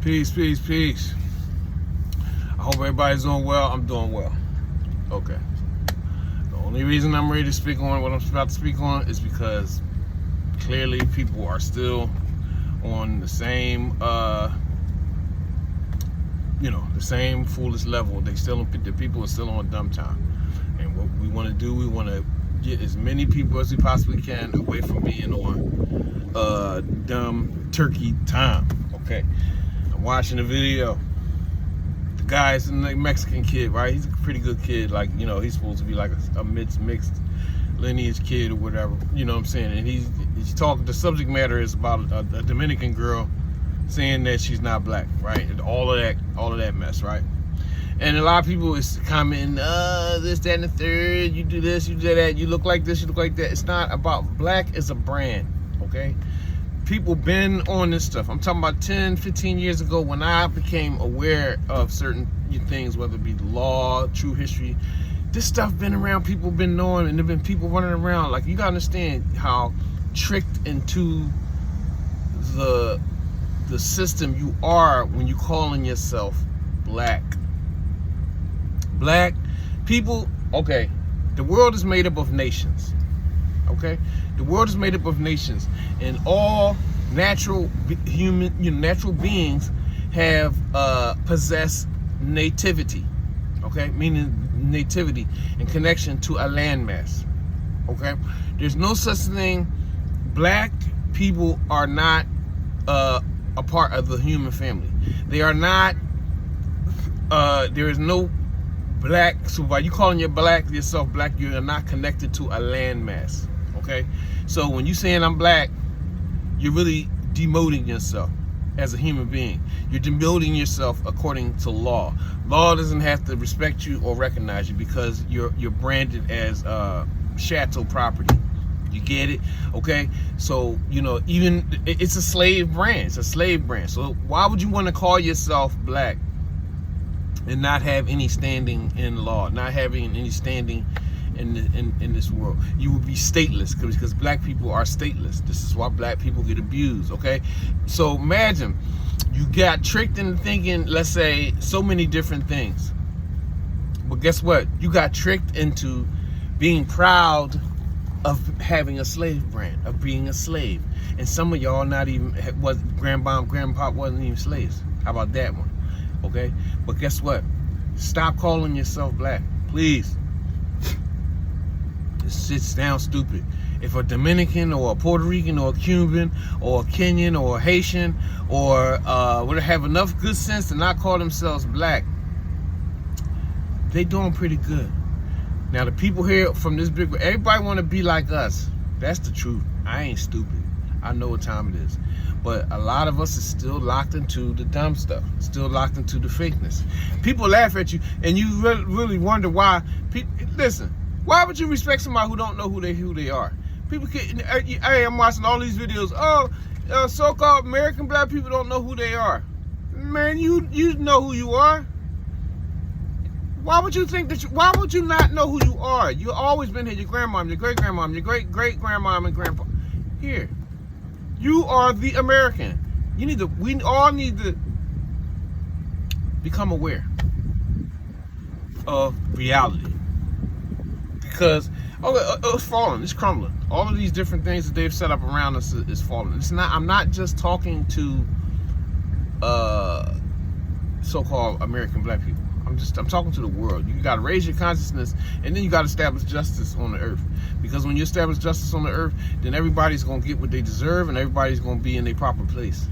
Peace, peace, peace. I hope everybody's doing well. I'm doing well. Okay. The only reason I'm ready to speak on what I'm about to speak on is because clearly people are still on the same, the same foolish level. The people are still on dumb time. And what we want to do, we want to get as many people as we possibly can away from being on dumb turkey time. Okay. I'm watching the video. The guy's a Mexican kid, right? He's a pretty good kid. Like, he's supposed to be like a mixed lineage kid or whatever. You know what I'm saying? And he's talking, the subject matter is about a Dominican girl saying that she's not black, right? And all of that mess, right? And a lot of people is commenting, this, that, and the third, you do this, you do that, you look like this, you look like that. It's not about, black is a brand, okay? People been on this stuff. I'm talking about 10, 15 years ago when I became aware of certain things, whether it be the law, true history. This stuff been around, people been knowing, and there been people running around. Like, you gotta understand how tricked into the system you are when you calling yourself black. Black people, okay, the world is made up of nations, okay? The world is made up of nations, and all natural natural beings have possess nativity, okay? Meaning nativity and connection to a landmass, okay? There's no such thing. Black people are not a part of the human family. They are not. There is no black. So by you calling yourself black, you're not connected to a landmass. Okay, so when you saying I'm black, you're really demoting yourself as a human being. You're demoting yourself according to law. Law doesn't have to respect you or recognize you because you're branded as chattel property. You get it? Okay, so even it's a slave brand. It's a slave brand. So why would you want to call yourself black and not have any standing in law, not having any standing in this world? You would be stateless because black people are stateless. This is why black people get abused, okay? So imagine you got tricked into thinking, let's say, so many different things. But guess what? You got tricked into being proud of having a slave brand, of being a slave. And some of y'all grandpa and grandpa wasn't even slaves. How about that one? Okay? But guess what? Stop calling yourself black, please. This shit sounds stupid. If a Dominican or a Puerto Rican or a Cuban or a Kenyan or a Haitian or would have enough good sense to not call themselves black, they doing pretty good. Now the people here from this big, everybody want to be like us. That's the truth. I ain't stupid. I know what time it is. But a lot of us is still locked into the dumb stuff, still locked into the fakeness. People laugh at you, and you really wonder why. Listen, why would you respect somebody who don't know who they are? People can. Hey, I'm watching all these videos. Oh, so-called American black people don't know who they are. Man, you know who you are. Why would you think that? Why would you not know who you are? You've always been here. Your grandmom, your great-grandmom, your great-great-grandmom and grandpa. Here. You are the American. We all need to become aware of reality. Because it's falling, it's crumbling. All of these different things that they've set up around us is falling. I'm not just talking to so-called American black people. I'm talking to the world. You gotta raise your consciousness, and then you gotta establish justice on the earth. Because when you establish justice on the earth, then everybody's gonna get what they deserve, and everybody's gonna be in their proper place.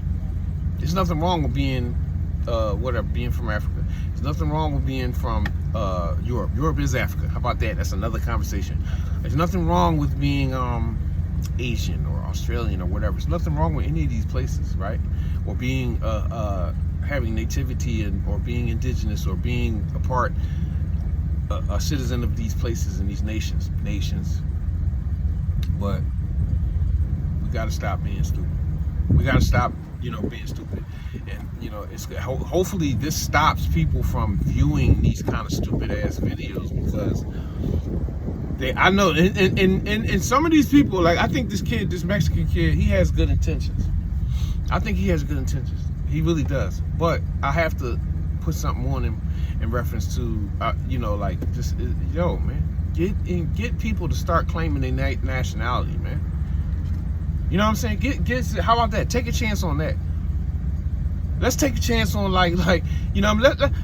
There's nothing wrong with being, being from Africa. There's nothing wrong with being from Europe. Europe is Africa. How about that? That's another conversation. There's nothing wrong with being Asian or Australian or whatever. There's nothing wrong with any of these places, right? Or being having nativity or being indigenous or being a citizen of these places and these nations. But we got to stop being stupid. We got to stop, being stupid. And, it's hopefully this stops people from viewing these kind of stupid ass videos because I know, and some of these people, like, I think this Mexican kid, he has good intentions. I think he has good intentions. He really does. But I have to put something on him in reference to, you know, like, just, yo, man, get people to start claiming their nationality, man. You know what I'm saying? How about that? Take a chance on that. Let's take a chance on like you know,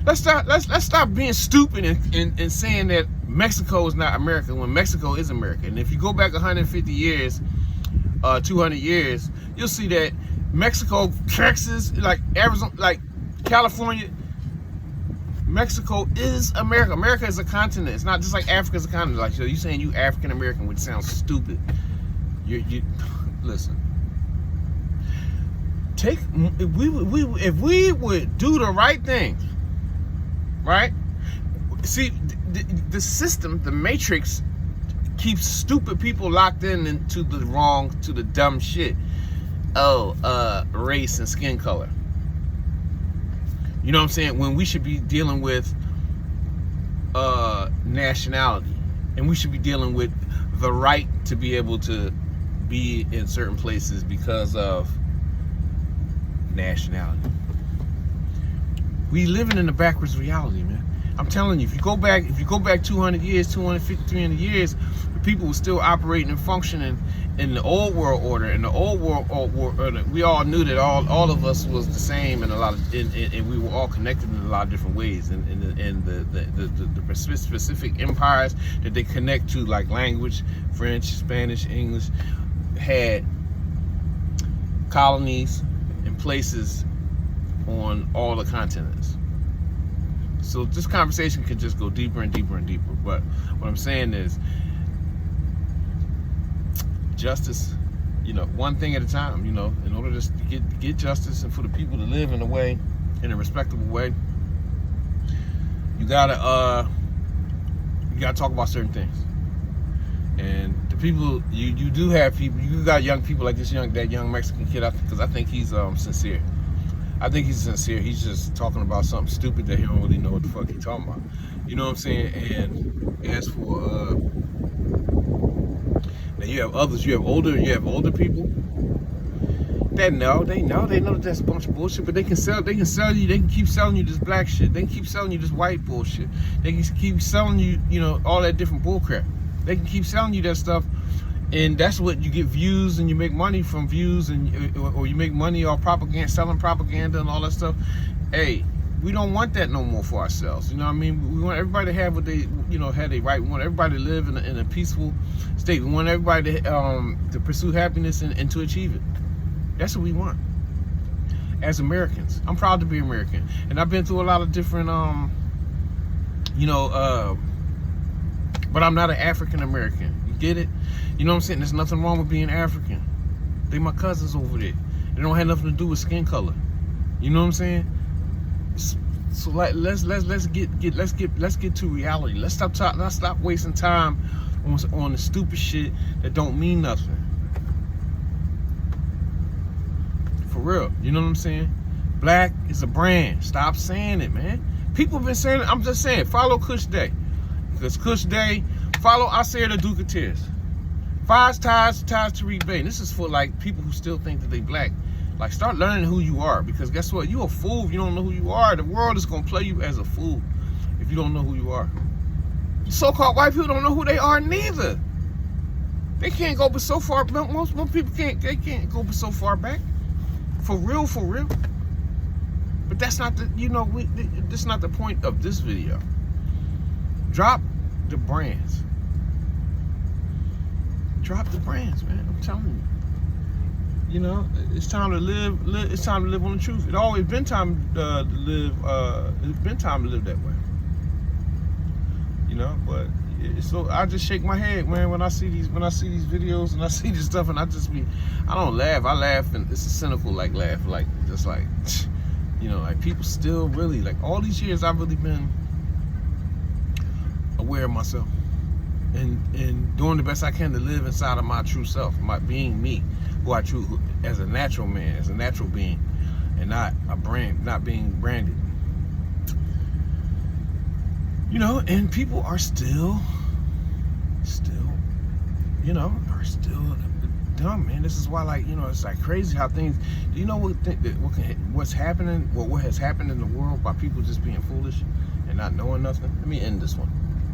let's stop being stupid and saying that Mexico is not America when Mexico is America. And if you go back 150 years, 200 years, you'll see that Mexico, Texas, like Arizona, like California, Mexico is America. America is a continent. It's not just like Africa is a continent. Like, so you saying you African American, which sounds stupid. You listen. If we would do the right thing, right? See, the system, the matrix, keeps stupid people locked into the dumb shit. Oh, race and skin color. You know what I'm saying? When we should be dealing with nationality, and we should be dealing with the right to be able to be in certain places because of nationality. We living in a backwards reality, man. I'm telling you, if you go back 200 years, 250, 300 years, the people were still operating and functioning in the old world order. In the old world order, we all knew that all of us was the same, and and we were all connected in a lot of different ways. And the specific empires that they connect to, like language, French, Spanish, English, had colonies and places on all the continents. So this conversation can just go deeper and deeper and deeper. But what I'm saying is, justice, you know, one thing at a time. You know, in order to get justice and for the people to live in a respectable way, you gotta talk about certain things. And the people, you do have people. You got young people like that young Mexican kid. Because I think he's sincere. I think he's sincere. He's just talking about something stupid that he don't really know what the fuck he's talking about. You know what I'm saying? And as for now, you have others. You have older people that know that that's a bunch of bullshit. But they can keep selling you this black shit. They can keep selling you this white bullshit. They can keep selling you, you know, all that different bullcrap. They can keep selling you that stuff. And that's what you get views, and you make money from views, or you make money off propaganda, selling propaganda and all that stuff. Hey, we don't want that no more for ourselves. You know what I mean? We want everybody to have what they, you know, had they right. We want everybody to live in a peaceful state. We want everybody to pursue happiness and to achieve it. That's what we want as Americans. I'm proud to be American, and I've been through a lot of different, you know, but I'm not an African American. You get it? You know what I'm saying? There's nothing wrong with being African. They my cousins over there. They don't have nothing to do with skin color. You know what I'm saying? So like, let's get to reality. Let's stop wasting time on the stupid shit that don't mean nothing. For real. You know what I'm saying? Black is a brand. Stop saying it, man. People have been saying it. I'm just saying, follow Kush Day. Because Kush Day, follow Isaiah the Duke of Tears. Five ties Tariq Bey. This is for like people who still think that they black. Like, start learning who you are, because guess what? You a fool if you don't know who you are. The world is gonna play you as a fool if you don't know who you are. So-called white people don't know who they are neither. They can't go but so far. Most people can't. They can't go but so far back. For real. But that's not the. You know, that's not the point of this video. Drop the brands. Drop the brands, man. I'm telling you. You know, it's time to live. It's time to live on the truth. It's always been time to live. It's been time to live that way. You know, but so I just shake my head, man, when I see these videos and I see this stuff, and I don't laugh. I laugh, and it's a cynical like laugh, like just like, you know, like people still really like all these years I've really been aware of myself. And doing the best I can to live inside of my true self, my being me, who as a natural man, as a natural being, and not a brand, not being branded. You know, and people are still, you know, dumb, man. This is why, like, you know, it's like crazy how things. Do you know what's happening? Well, what has happened in the world by people just being foolish and not knowing nothing? Let me end this one.